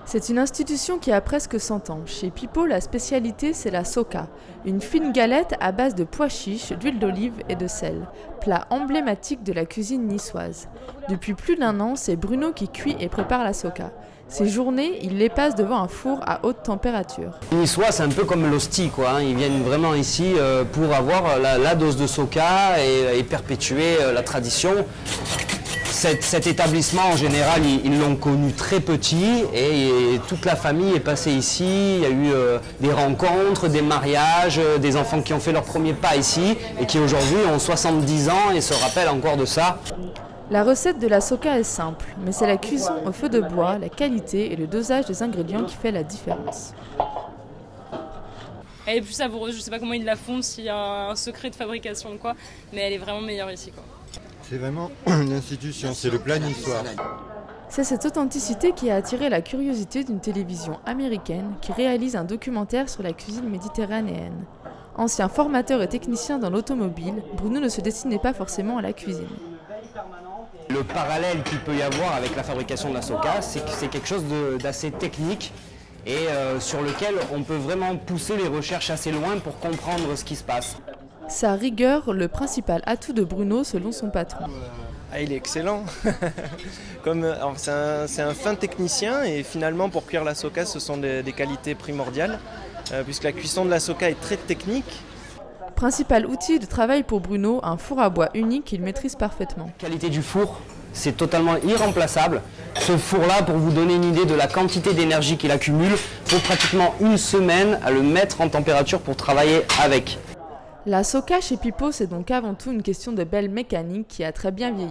C'est une institution qui a presque 100 ans. Chez Pipo, la spécialité, c'est la soca, une fine galette à base de pois chiches, d'huile d'olive et de sel, plat emblématique de la cuisine niçoise. Depuis plus d'1 an, c'est Bruno qui cuit et prépare la soca. Ces journées, il les passe devant un four à haute température. Les Niçois, c'est un peu comme l'hostie, quoi, hein. Ils viennent vraiment ici pour avoir la dose de soca et perpétuer la tradition. Cet établissement, en général, ils l'ont connu très petit et toute la famille est passée ici. Il y a eu des rencontres, des mariages, des enfants qui ont fait leur premier pas ici et qui aujourd'hui ont 70 ans et se rappellent encore de ça. La recette de la soca est simple, mais c'est la cuisson au feu de bois, la qualité et le dosage des ingrédients qui fait la différence. Elle est plus savoureuse, je ne sais pas comment ils la font, s'il y a un secret de fabrication ou quoi, mais elle est vraiment meilleure ici, quoi. C'est vraiment une institution, c'est le plat niçois. C'est cette authenticité qui a attiré la curiosité d'une télévision américaine qui réalise un documentaire sur la cuisine méditerranéenne. Ancien formateur et technicien dans l'automobile, Bruno ne se destinait pas forcément à la cuisine. Le parallèle qu'il peut y avoir avec la fabrication de la soca, c'est que c'est quelque chose d'assez technique et sur lequel on peut vraiment pousser les recherches assez loin pour comprendre ce qui se passe. Sa rigueur, le principal atout de Bruno selon son patron. Ah, il est excellent. C'est un fin technicien et finalement pour cuire la soca ce sont des qualités primordiales puisque la cuisson de la soca est très technique. Principal outil de travail pour Bruno, un four à bois unique qu'il maîtrise parfaitement. La qualité du four, c'est totalement irremplaçable. Ce four-là, pour vous donner une idée de la quantité d'énergie qu'il accumule, il faut pratiquement 1 semaine à le mettre en température pour travailler avec. La soca chez Pipo, c'est donc avant tout une question de belle mécanique qui a très bien vieilli.